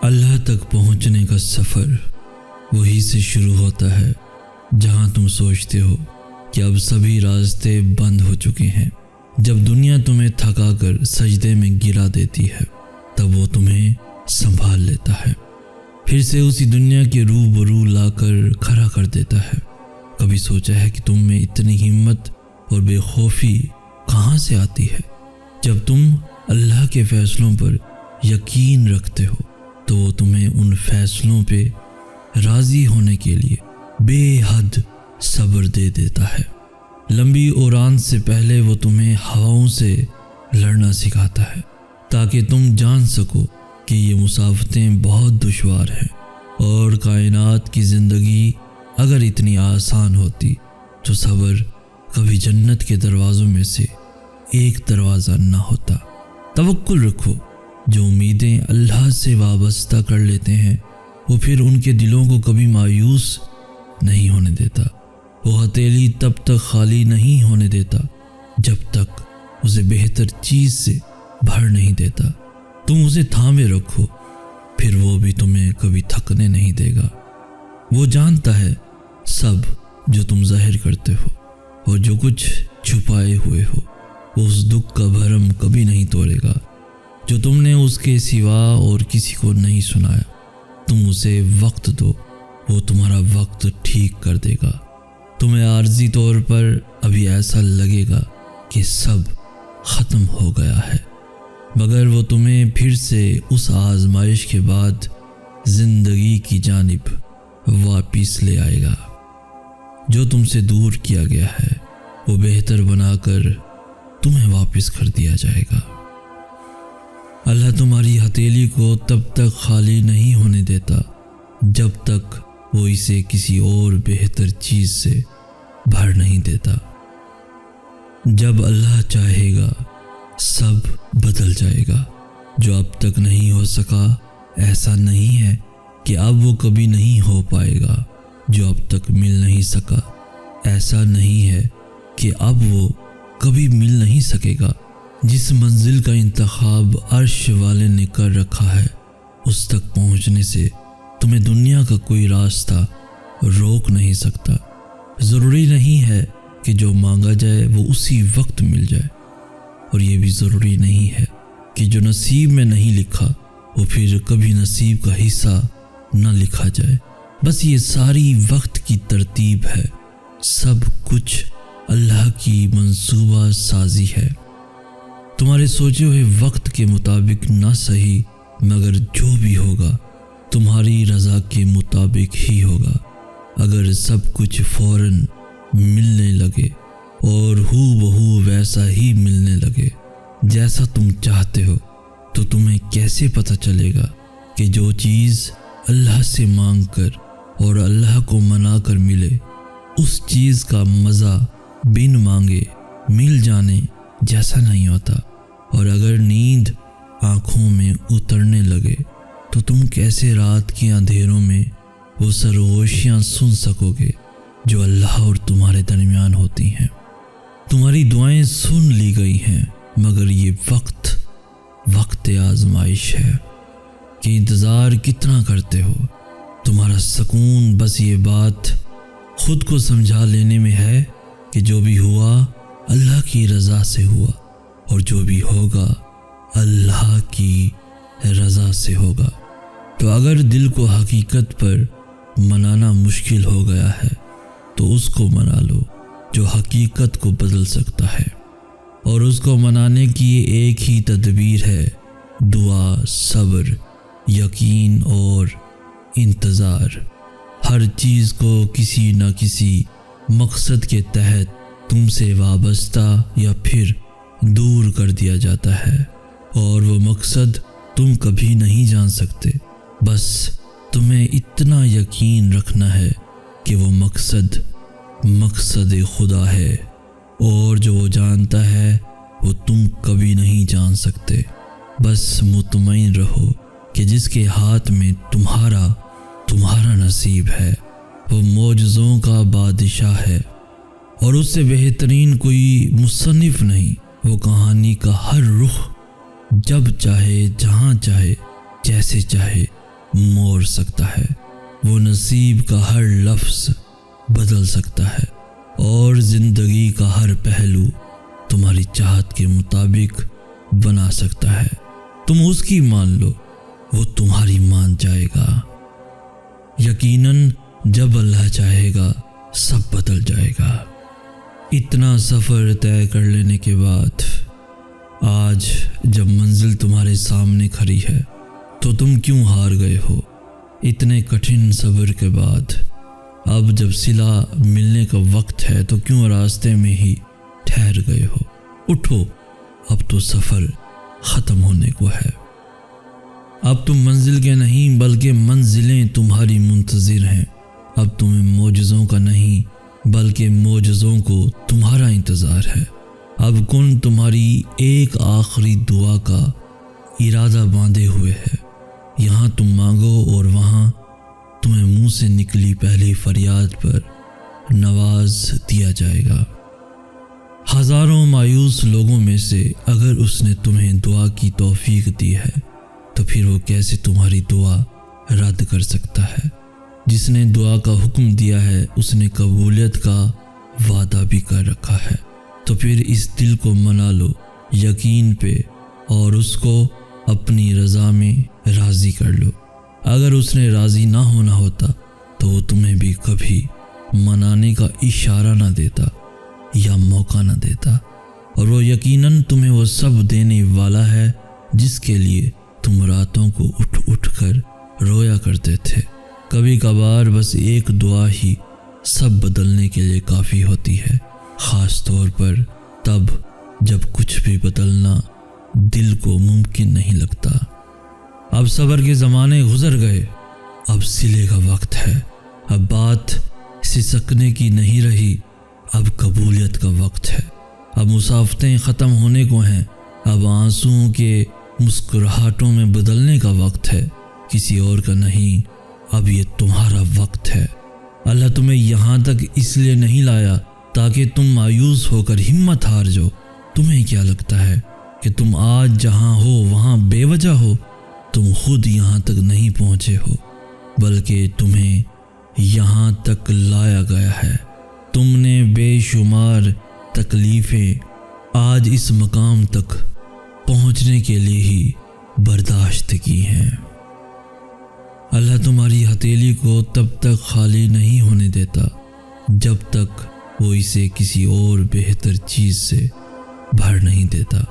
اللہ تک پہنچنے کا سفر وہی سے شروع ہوتا ہے جہاں تم سوچتے ہو کہ اب سبھی راستے بند ہو چکے ہیں۔ جب دنیا تمہیں تھکا کر سجدے میں گرا دیتی ہے تب وہ تمہیں سنبھال لیتا ہے، پھر سے اسی دنیا کے روبرو لا کر کھڑا کر دیتا ہے۔ کبھی سوچا ہے کہ تم میں اتنی ہمت اور بے خوفی کہاں سے آتی ہے؟ جب تم اللہ کے فیصلوں پر یقین رکھتے ہو تو وہ تمہیں ان فیصلوں پہ راضی ہونے کے لیے بے حد صبر دے دیتا ہے۔ لمبی اڑان سے پہلے وہ تمہیں ہواؤں سے لڑنا سکھاتا ہے تاکہ تم جان سکو کہ یہ مسافتیں بہت دشوار ہیں، اور کائنات کی زندگی اگر اتنی آسان ہوتی تو صبر کبھی جنت کے دروازوں میں سے ایک دروازہ نہ ہوتا۔ توکل رکھو، جو امیدیں اللہ سے وابستہ کر لیتے ہیں وہ پھر ان کے دلوں کو کبھی مایوس نہیں ہونے دیتا۔ وہ ہتھیلی تب تک خالی نہیں ہونے دیتا جب تک اسے بہتر چیز سے بھر نہیں دیتا۔ تم اسے تھامے رکھو، پھر وہ بھی تمہیں کبھی تھکنے نہیں دے گا۔ وہ جانتا ہے سب جو تم ظاہر کرتے ہو، اور جو کچھ چھپائے ہوئے ہو وہ اس دکھ کا بھرم کبھی نہیں توڑے گا جو تم نے اس کے سوا اور کسی کو نہیں سنایا۔ تم اسے وقت دو، وہ تمہارا وقت ٹھیک کر دے گا۔ تمہیں عارضی طور پر ابھی ایسا لگے گا کہ سب ختم ہو گیا ہے، مگر وہ تمہیں پھر سے اس آزمائش کے بعد زندگی کی جانب واپس لے آئے گا۔ جو تم سے دور کیا گیا ہے وہ بہتر بنا کر تمہیں واپس کر دیا جائے گا۔ اللہ تمہاری ہتھیلی کو تب تک خالی نہیں ہونے دیتا جب تک وہ اسے کسی اور بہتر چیز سے بھر نہیں دیتا۔ جب اللہ چاہے گا سب بدل جائے گا۔ جو اب تک نہیں ہو سکا ایسا نہیں ہے کہ اب وہ کبھی نہیں ہو پائے گا۔ جو اب تک مل نہیں سکا ایسا نہیں ہے کہ اب وہ کبھی مل نہیں سکے گا۔ جس منزل کا انتخاب عرش والے نے کر رکھا ہے اس تک پہنچنے سے تمہیں دنیا کا کوئی راستہ روک نہیں سکتا۔ ضروری نہیں ہے کہ جو مانگا جائے وہ اسی وقت مل جائے، اور یہ بھی ضروری نہیں ہے کہ جو نصیب میں نہیں لکھا وہ پھر کبھی نصیب کا حصہ نہ لکھا جائے۔ بس یہ ساری وقت کی ترتیب ہے، سب کچھ اللہ کی منصوبہ سازی ہے۔ تمہارے سوچے ہوئے وقت کے مطابق نہ صحیح، مگر جو بھی ہوگا تمہاری رضا کے مطابق ہی ہوگا۔ اگر سب کچھ فوراً ملنے لگے اور ہو بہو ویسا ہی ملنے لگے جیسا تم چاہتے ہو تو تمہیں کیسے پتہ چلے گا کہ جو چیز اللہ سے مانگ کر اور اللہ کو منا کر ملے اس چیز کا مزہ بن مانگے مل جانے جیسا نہیں ہوتا؟ اور اگر نیند آنکھوں میں اترنے لگے تو تم کیسے رات کے اندھیروں میں وہ سرگوشیاں سن سکو گے جو اللہ اور تمہارے درمیان ہوتی ہیں؟ تمہاری دعائیں سن لی گئی ہیں، مگر یہ وقت آزمائش ہے کہ انتظار کتنا کرتے ہو۔ تمہارا سکون بس یہ بات خود کو سمجھا لینے میں ہے کہ جو بھی ہوا اللہ کی رضا سے ہوا، اور جو بھی ہوگا اللہ کی رضا سے ہوگا۔ تو اگر دل کو حقیقت پر منانا مشکل ہو گیا ہے تو اس کو منا لو جو حقیقت کو بدل سکتا ہے، اور اس کو منانے کی ایک ہی تدبیر ہے: دعا، صبر، یقین اور انتظار۔ ہر چیز کو کسی نہ کسی مقصد کے تحت تم سے وابستہ یا پھر دور کر دیا جاتا ہے، اور وہ مقصد تم کبھی نہیں جان سکتے۔ بس تمہیں اتنا یقین رکھنا ہے کہ وہ مقصد خدا ہے، اور جو وہ جانتا ہے وہ تم کبھی نہیں جان سکتے۔ بس مطمئن رہو کہ جس کے ہاتھ میں تمہارا نصیب ہے وہ معجزوں کا بادشاہ ہے، اور اس سے بہترین کوئی مصنف نہیں۔ وہ کہانی کا ہر رخ جب چاہے، جہاں چاہے، جیسے چاہے موڑ سکتا ہے، وہ نصیب کا ہر لفظ بدل سکتا ہے اور زندگی کا ہر پہلو تمہاری چاہت کے مطابق بنا سکتا ہے۔ تم اس کی مان لو، وہ تمہاری مان جائے گا۔ یقیناً جب اللہ چاہے گا سب بدل جائے گا۔ اتنا سفر طے کر لینے کے بعد آج جب منزل تمہارے سامنے کھڑی ہے تو تم کیوں ہار گئے ہو؟ اتنے کٹھن صبر کے بعد اب جب صلہ ملنے کا وقت ہے تو کیوں راستے میں ہی ٹھہر گئے ہو؟ اٹھو، اب تو سفر ختم ہونے کو ہے۔ اب تم منزل کے نہیں بلکہ منزلیں تمہاری منتظر ہیں۔ اب تمہیں معجزوں کا نہیں بلکہ معجزوں کو تمہارا انتظار ہے۔ اب کن تمہاری ایک آخری دعا کا ارادہ باندھے ہوئے ہے۔ یہاں تم مانگو اور وہاں تمہیں منہ سے نکلی پہلی فریاد پر نواز دیا جائے گا۔ ہزاروں مایوس لوگوں میں سے اگر اس نے تمہیں دعا کی توفیق دی ہے تو پھر وہ کیسے تمہاری دعا رد کر سکتا ہے؟ جس نے دعا کا حکم دیا ہے اس نے قبولیت کا وعدہ بھی کر رکھا ہے، تو پھر اس دل کو منا لو یقین پہ اور اس کو اپنی رضا میں راضی کر لو۔ اگر اس نے راضی نہ ہونا ہوتا تو وہ تمہیں بھی کبھی منانے کا اشارہ نہ دیتا یا موقع نہ دیتا، اور وہ یقیناً تمہیں وہ سب دینے والا ہے جس کے لیے تم راتوں کو اٹھ اٹھ کر رویا کرتے تھے۔ کبھی کبھار بس ایک دعا ہی سب بدلنے کے لیے کافی ہوتی ہے، خاص طور پر تب جب کچھ بھی بدلنا دل کو ممکن نہیں لگتا۔ اب صبر کے زمانے گزر گئے، اب صلے کا وقت ہے۔ اب بات سسکنے کی نہیں رہی، اب قبولیت کا وقت ہے۔ اب مسافتیں ختم ہونے کو ہیں، اب آنسوؤں کے مسکراہٹوں میں بدلنے کا وقت ہے، کسی اور کا نہیں۔ اب یہ تمہارا وقت ہے۔ اللہ تمہیں یہاں تک اس لیے نہیں لایا تاکہ تم مایوس ہو کر ہمت ہار جاؤ۔ تمہیں کیا لگتا ہے کہ تم آج جہاں ہو وہاں بے وجہ ہو؟ تم خود یہاں تک نہیں پہنچے ہو بلکہ تمہیں یہاں تک لایا گیا ہے۔ تم نے بے شمار تکلیفیں آج اس مقام تک پہنچنے کے لیے ہی برداشت کی ہیں۔ اللہ تمہاری ہتھیلی کو تب تک خالی نہیں ہونے دیتا جب تک وہ اسے کسی اور بہتر چیز سے بھر نہیں دیتا۔